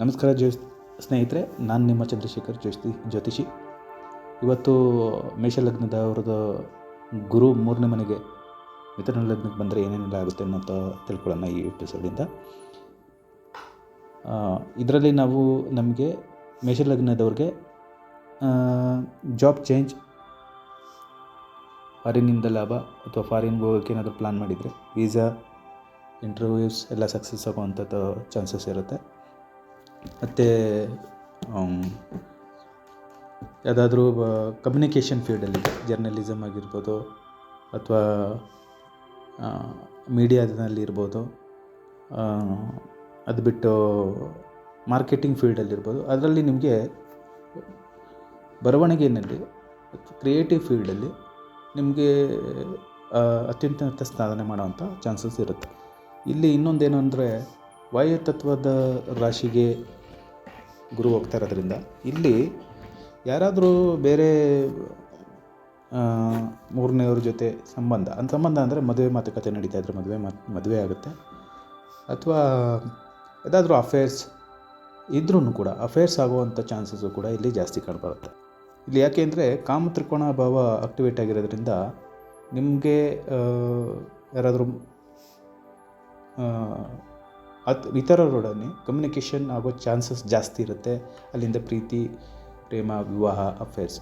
ನಮಸ್ಕಾರ ಸ್ನೇಹಿತರೆ, ನಾನು ನಿಮ್ಮ ಚಂದ್ರಶೇಖರ್ ಜ್ಯೋತಿಷಿ. ಇವತ್ತು ಮೇಷಲಗ್ನದವ್ರದ್ದು ಗುರು 3ನೇ ಮನೆಗೆ ಮಿಥುನ ಲಗ್ನಕ್ಕೆ ಬಂದರೆ ಏನೇನೆಲ್ಲ ಆಗುತ್ತೆ ಅನ್ನೋಂಥ ತಿಳ್ಕೊಳ್ಳೋಣ ಈ ಎಪಿಸೋಡಿಂದ. ಇದರಲ್ಲಿ ನಾವು ನಮಗೆ ಮೇಷಲಗ್ನದವ್ರಿಗೆ ಜಾಬ್ ಚೇಂಜ್, ಫಾರಿನ್ನಿಂದ ಲಾಭ ಅಥವಾ ಫಾರಿನ್ಗೆ ಹೋಗೋಕ್ಕೆ ಏನಾದರೂ ಪ್ಲ್ಯಾನ್ ಮಾಡಿದರೆ ವೀಸಾ, ಇಂಟರ್ವ್ಯೂಸ್ ಎಲ್ಲ ಸಕ್ಸಸ್ ಆಗುವಂಥದ್ದು ಚಾನ್ಸಸ್ ಇರುತ್ತೆ. ಮತ್ತು ಯಾವುದಾದ್ರೂ ಕಮ್ಯುನಿಕೇಷನ್ ಫೀಲ್ಡಲ್ಲಿ ಜರ್ನಲಿಸಮ್ ಆಗಿರ್ಬೋದು ಅಥವಾ ಮೀಡಿಯಾದಲ್ಲಿ ಇರ್ಬೋದು, ಅದು ಬಿಟ್ಟು ಮಾರ್ಕೆಟಿಂಗ್ ಫೀಲ್ಡಲ್ಲಿರ್ಬೋದು, ಅದರಲ್ಲಿ ನಿಮಗೆ ಬರವಣಿಗೆಯಲ್ಲಿ ಕ್ರಿಯೇಟಿವ್ ಫೀಲ್ಡಲ್ಲಿ ನಿಮಗೆ ಅತ್ಯುನ್ನತ ಸಾಧನೆ ಮಾಡೋವಂಥ ಚಾನ್ಸಸ್ ಇರುತ್ತೆ. ಇಲ್ಲಿ ಇನ್ನೊಂದೇನು ಅಂದರೆ ವಾಯುತತ್ವದ ರಾಶಿಗೆ ಗುರು ಹೋಗ್ತಾ ಇರೋದ್ರಿಂದ ಇಲ್ಲಿ ಯಾರಾದರೂ ಬೇರೆ ಮೂರನೆಯವ್ರ ಜೊತೆ ಸಂಬಂಧ ಅಂದರೆ ಮದುವೆ ಮಾತುಕತೆ ನಡೀತಾ ಇದ್ದರೆ ಮದುವೆ ಆಗುತ್ತೆ. ಅಥವಾ ಯಾವುದಾದ್ರೂ ಅಫೇರ್ಸ್ ಇದ್ರೂ ಕೂಡ ಅಫೇರ್ಸ್ ಆಗುವಂಥ ಚಾನ್ಸಸ್ಸು ಕೂಡ ಇಲ್ಲಿ ಜಾಸ್ತಿ ಕಂಡುಬರುತ್ತೆ. ಇಲ್ಲಿ ಯಾಕೆ ಅಂದರೆ ಕಾಮತ್ರಿಕೋಣ ಭಾವ ಆಕ್ಟಿವೇಟ್ ಆಗಿರೋದ್ರಿಂದ ನಿಮಗೆ ಯಾರಾದರೂ ಇತರರೊಡನೆ ಕಮ್ಯುನಿಕೇಷನ್ ಆಗೋ ಚಾನ್ಸಸ್ ಜಾಸ್ತಿ ಇರುತ್ತೆ. ಅಲ್ಲಿಂದ ಪ್ರೀತಿ, ಪ್ರೇಮ, ವಿವಾಹ, ಅಫೇರ್ಸ್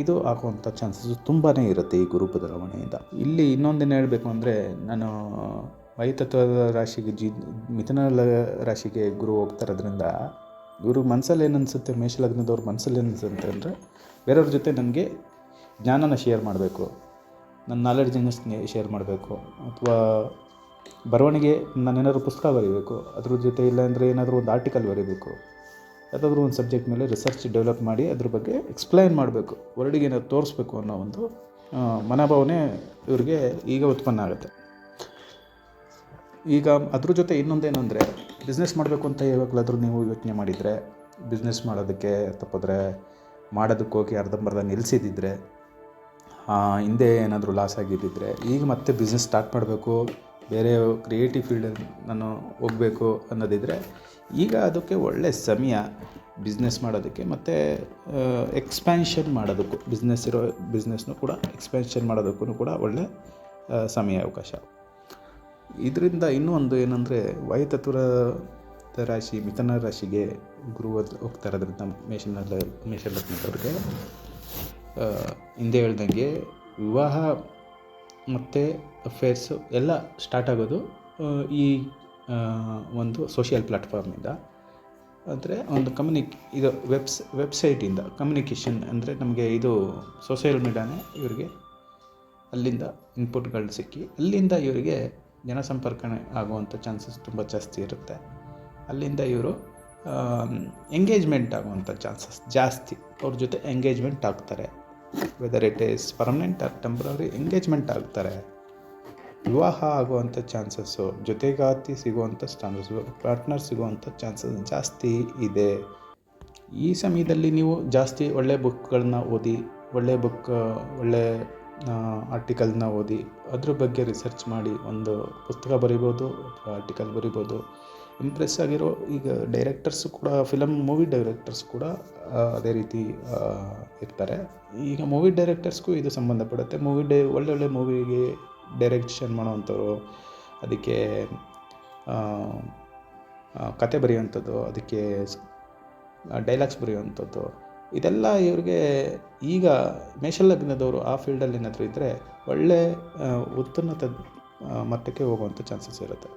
ಇದು ಆಗುವಂಥ ಚಾನ್ಸಸ್ಸು ತುಂಬಾ ಇರುತ್ತೆ ಈ ಗುರು ಬದಲಾವಣೆಯಿಂದ. ಇಲ್ಲಿ ಇನ್ನೊಂದೇನು ಹೇಳಬೇಕು ಅಂದರೆ, ನಾನು ವಾಯುತತ್ವದ ರಾಶಿಗೆ ಮಿಥುನ ರಾಶಿಗೆ ಗುರು ಹೋಗ್ತಾ ಇರೋದ್ರಿಂದ ಗುರು ಮನಸ್ಸಲ್ಲಿ ಏನು ಅನಿಸುತ್ತೆ, ಮೇಷಲಗ್ನದವ್ರ ಮನಸ್ಸಲ್ಲಿ ಏನು ಅನಿಸುತ್ತೆ ಅಂದರೆ, ಬೇರೆಯವ್ರ ಜೊತೆ ನನಗೆ ಜ್ಞಾನನ ಶೇರ್ ಮಾಡಬೇಕು, ನನ್ನ ನಾಲೆಡ್ಜನ್ನು ಶೇರ್ ಮಾಡಬೇಕು, ಅಥವಾ ಬರವಣಿಗೆ ನಾನೇನಾದರೂ ಪುಸ್ತಕ ಬರೀಬೇಕು, ಅದ್ರ ಜೊತೆ ಇಲ್ಲಾಂದರೆ ಏನಾದರೂ ಒಂದು ಆರ್ಟಿಕಲ್ ಬರೀಬೇಕು, ಯಾವುದಾದ್ರೂ ಒಂದು ಸಬ್ಜೆಕ್ಟ್ ಮೇಲೆ ರಿಸರ್ಚ್ ಡೆವಲಪ್ ಮಾಡಿ ಅದ್ರ ಬಗ್ಗೆ ಎಕ್ಸ್ಪ್ಲೈನ್ ಮಾಡಬೇಕು, ವರ್ಡಿಗೆ ಏನಾದ್ರು ತೋರಿಸ್ಬೇಕು ಅನ್ನೋ ಒಂದು ಮನೋಭಾವನೆ ಇವ್ರಿಗೆ ಈಗ ಉತ್ಪನ್ನ ಆಗುತ್ತೆ. ಈಗ ಅದ್ರ ಜೊತೆ ಇನ್ನೊಂದೇನು ಅಂದರೆ, ಬಿಸ್ನೆಸ್ ಮಾಡಬೇಕು ಅಂತ ಯಾವಾಗಲಾದರೂ ನೀವು ಯೋಚನೆ ಮಾಡಿದರೆ, ಬಿಸ್ನೆಸ್ ಮಾಡೋದಕ್ಕೆ ತಪ್ಪಿದ್ರೆ ಮಾಡೋದಕ್ಕೆ ಹೋಗಿ ಅರ್ಧಂಬರ್ಧ ನಿಲ್ಲಿಸಿದ್ದಿದ್ರೆ, ಹಿಂದೆ ಏನಾದರೂ ಲಾಸ್ ಆಗಿದ್ದಿದ್ರೆ, ಈಗ ಮತ್ತೆ ಬಿಸ್ನೆಸ್ ಸ್ಟಾರ್ಟ್ ಮಾಡಬೇಕು, ಬೇರೆ ಕ್ರಿಯೇಟಿವ್ ಫೀಲ್ಡಲ್ಲಿ ನಾನು ಹೋಗಬೇಕು ಅನ್ನೋದಿದ್ದರೆ ಈಗ ಅದಕ್ಕೆ ಒಳ್ಳೆಯ ಸಮಯ ಬಿಸ್ನೆಸ್ ಮಾಡೋದಕ್ಕೆ. ಮತ್ತು ಎಕ್ಸ್ಪ್ಯಾನ್ಷನ್ ಮಾಡೋದಕ್ಕೂ, ಬಿಸ್ನೆಸ್ನೂ ಕೂಡ ಎಕ್ಸ್ಪ್ಯಾನ್ಷನ್ ಮಾಡೋದಕ್ಕೂ ಕೂಡ ಒಳ್ಳೆಯ ಸಮಯ ಅವಕಾಶ. ಇದರಿಂದ ಇನ್ನೂ ಒಂದು ಏನಂದರೆ, ವಾಯುತತ್ವದ ರಾಶಿ ಮಿಥುನ ರಾಶಿಗೆ ಗುರು ಹೋಗ್ತಾ ಇರೋದ್ರಿಂದ ಮೇಷಲಗ್ನದವ್ರಿಗೆ ಹಿಂದೆ ಹೇಳ್ದಂಗೆ ವಿವಾಹ ಮತ್ತು ಅಫೇರ್ಸು ಎಲ್ಲ ಸ್ಟಾರ್ಟ್ ಆಗೋದು ಈ ಒಂದು ಸೋಷಿಯಲ್ ಪ್ಲ್ಯಾಟ್ಫಾರ್ಮಿಂದ. ಅಂದರೆ ಒಂದು ಇದು ವೆಬ್ಸೈಟಿಂದ ಕಮ್ಯುನಿಕೇಷನ್ ಅಂದರೆ ನಮಗೆ ಇದು ಸೋಷಿಯಲ್ ಮೀಡಿಯಾನೇ ಇವರಿಗೆ ಅಲ್ಲಿಂದ ಇನ್ಪುಟ್ಗಳು ಸಿಕ್ಕಿ ಅಲ್ಲಿಂದ ಇವರಿಗೆ ಜನಸಂಪರ್ಕಣೆ ಆಗುವಂಥ ಚಾನ್ಸಸ್ ತುಂಬ ಜಾಸ್ತಿ ಇರುತ್ತೆ. ಅಲ್ಲಿಂದ ಇವರು ಎಂಗೇಜ್ಮೆಂಟ್ ಆಗುವಂಥ ಚಾನ್ಸಸ್ ಜಾಸ್ತಿ, ಅವ್ರ ಜೊತೆ ಎಂಗೇಜ್ಮೆಂಟ್ ಆಗ್ತಾರೆ. Whether it is permanent or temporary engagement ಆಗ್ತಾರೆ. ವಿವಾಹ ಆಗುವಂಥ ಚಾನ್ಸಸ್ಸು, ಜೊತೆಗಾತಿ ಸಿಗುವಂಥ ಚಾನ್ಸಸ್ಸು, ಪಾರ್ಟ್ನರ್ ಸಿಗುವಂಥ ಚಾನ್ಸಸ್ ಜಾಸ್ತಿ ಇದೆ. ಈ ಸಮಯದಲ್ಲಿ ನೀವು ಜಾಸ್ತಿ ಒಳ್ಳೆಯ ಬುಕ್ಗಳನ್ನ ಓದಿ, ಒಳ್ಳೆ ಆರ್ಟಿಕಲ್ನ ಓದಿ, ಅದ್ರ ಬಗ್ಗೆ ರಿಸರ್ಚ್ ಮಾಡಿ ಒಂದು ಪುಸ್ತಕ ಬರಿಬೋದು ಅಥವಾ ಆರ್ಟಿಕಲ್ ಬರಿಬೋದು. ಇಂಪ್ರೆಸ್ ಆಗಿರೋ ಈಗ ಡೈರೆಕ್ಟರ್ಸು ಕೂಡ, ಮೂವಿ ಡೈರೆಕ್ಟರ್ಸ್ ಕೂಡ ಅದೇ ರೀತಿ ಇರ್ತಾರೆ. ಈಗ ಮೂವಿ ಡೈರೆಕ್ಟರ್ಸ್ಗೂ ಇದು ಸಂಬಂಧಪಡುತ್ತೆ. ಒಳ್ಳೊಳ್ಳೆ ಮೂವಿಗೆ ಡೈರೆಕ್ಷನ್ ಮಾಡೋವಂಥವ್ರು, ಅದಕ್ಕೆ ಕತೆ ಬರೆಯುವಂಥದ್ದು, ಅದಕ್ಕೆ ಡೈಲಾಗ್ಸ್ ಬರೆಯುವಂಥದ್ದು, ಇದೆಲ್ಲ ಇವ್ರಿಗೆ ಈಗ ಮೇಷಲಗ್ನದವರು ಆ ಫೀಲ್ಡಲ್ಲಿ ಏನಾದರೂ ಇದ್ದರೆ ಒಳ್ಳೆ ಉನ್ನತ ಮಟ್ಟಕ್ಕೆ ಹೋಗುವಂಥ ಚಾನ್ಸಸ್ ಇರುತ್ತೆ.